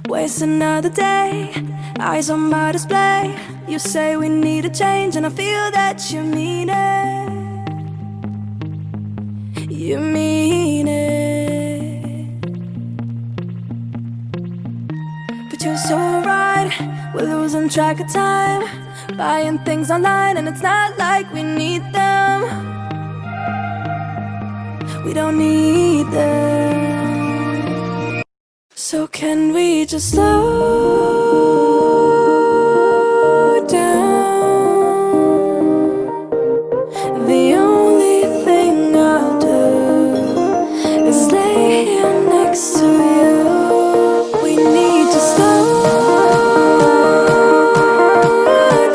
Waste another day, eyes on my display. You say we need a change, and I feel that you mean it. You mean it. But you're so right, we're losing track of time, buying things online, and it's not like we need them. We don't need them. So can we just slow down? The only thing I'll do is lay here next to you. We need to slow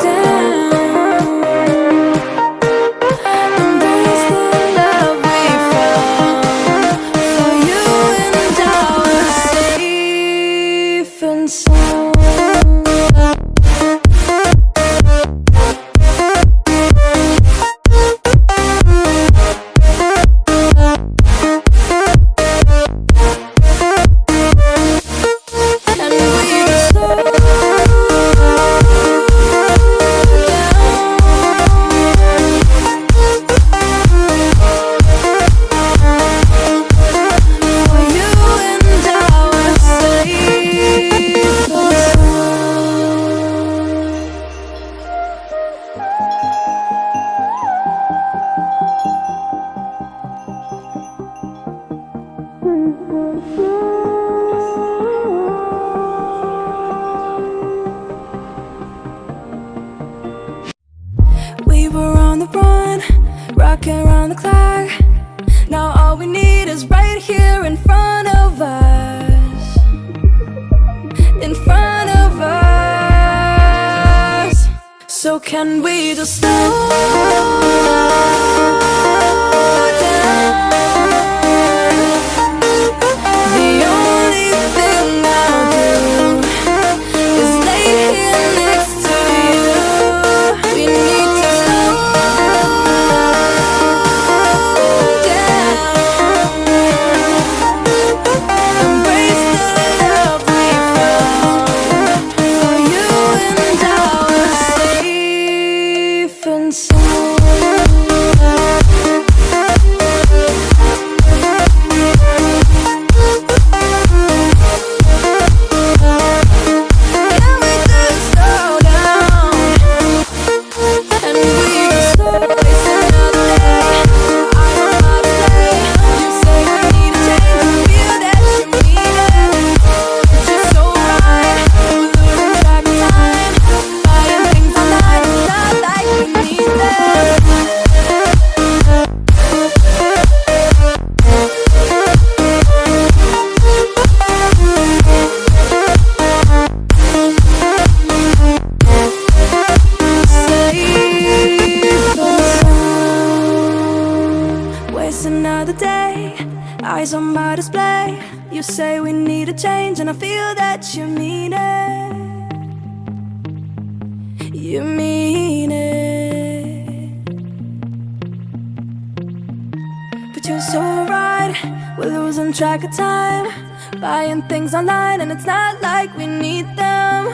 down. Embrace the love we found. For you and I were safe and sound. We were on the run, rocking around the clock. Now all we need is right here in front of us. In front of us. So can we just slow down? The only thing I'll do is lay here next to you. We need to slow down. Embrace the love we found. For you and I were safe and sound. Can we just slow down? And we just slow waste another day. I don't know how to play. You say we need a change, and I feel that you mean it. But you're so right, we're losing track of time, buying things online, it's not like we need them. Waste another day, eyes on my display. You say we need a change, and I feel that you mean it. You mean it. But you're so right, we're losing track of time, buying things online, and it's not like we need them.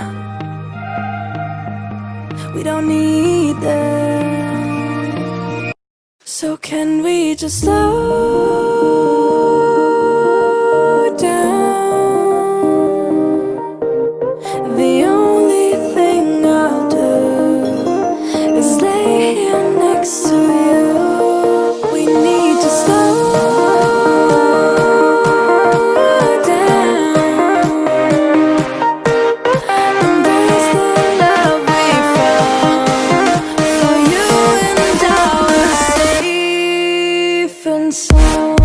We don't need them. So can we just slow down? The only thing I'll do is lay here next to you. We need to slow down. Embrace the love we found. For you and I were safe and sound.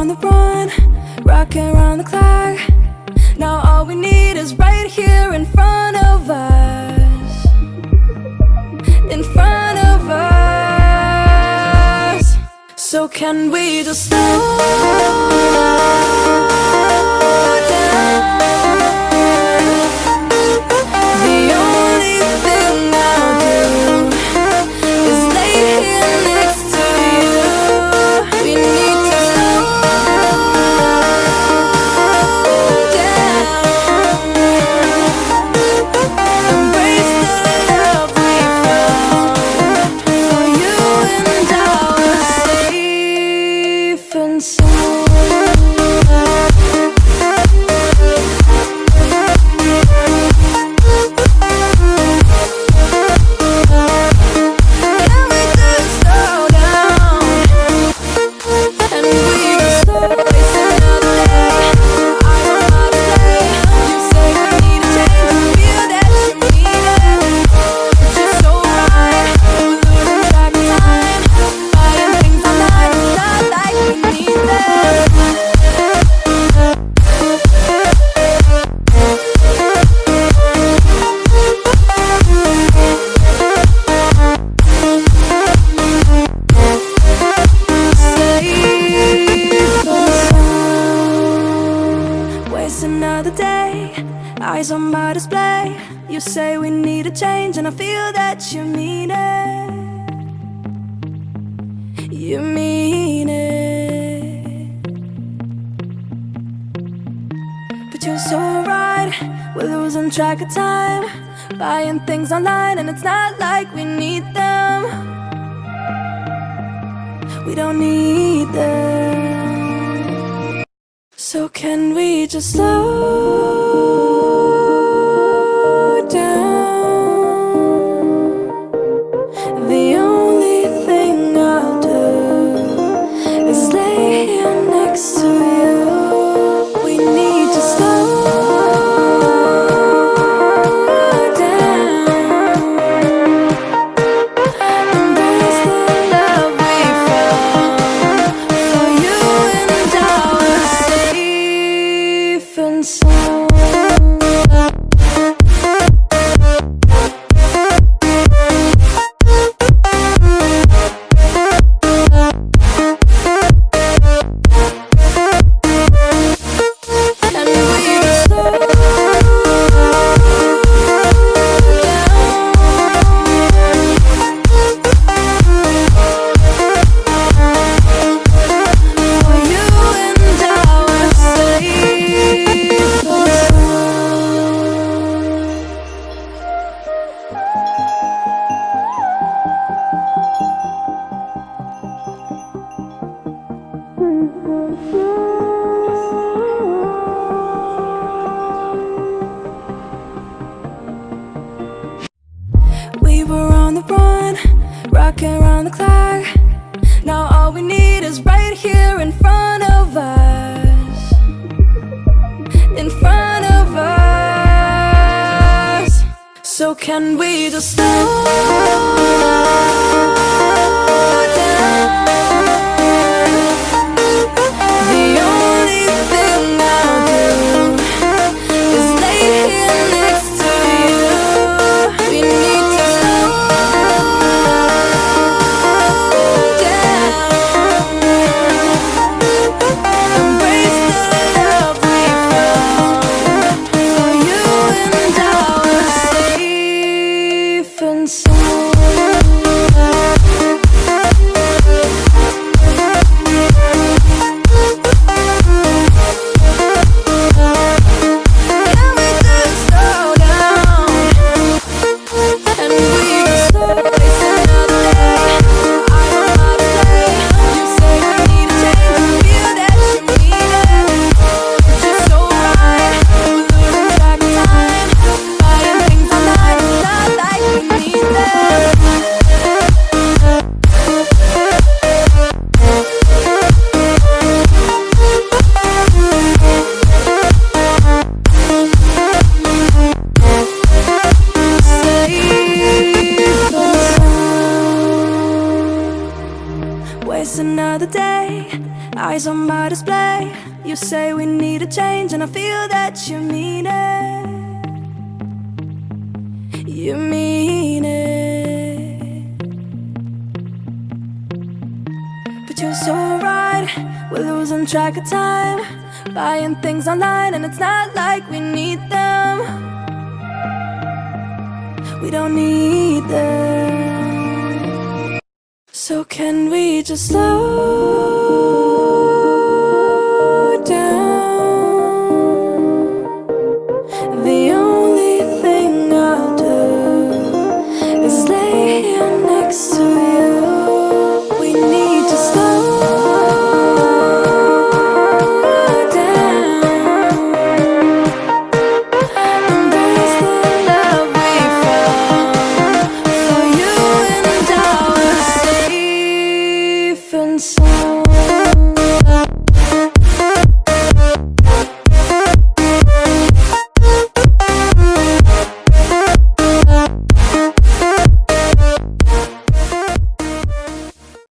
on the run, rocking around the clock. Now all we need is right here in front of us. In front of us. So can we just slow down? The only thing I'll do is lay here next to you. We need to slow down. Embrace the love we found. For you and I are safe and sound. Can we just slow down? And we just slow waste another day. I don't know how to play. You say we need a change, I feel that you mean it. It's just so right, we're losing track of time. Buying things online, it's not like we need them. Waste another day, eyes on my display. You say we need a change, and I feel that you mean it. You mean it. But you're so right, we're losing track of time. Buying things online, and it's not like we need them. We don't need them. So can we just slow down? The only thing I'll do is lay here next to you. We need to slow down. Embrace the love we found. For you and I are safe and sound. And we just slow down. For you and I are safe and we were on the run, rocking around the clock. Now all we need is right here in front of us. In front of us. So can we just slow down? The only thing I'll do is lay here next to you. We need to slow down. Embrace the love we found. For you and I are safe and sound. the day, eyes on my display. You say we need a change, and I feel that you mean it. You mean it. But you're so right, we're losing track of time, buying things online, and it's not like we need them. We don't need them. So can we just slow down? The only thing I'll do is lay here next to you. We need to slow down. Embrace the love we found. For you and I, we're safe and sound.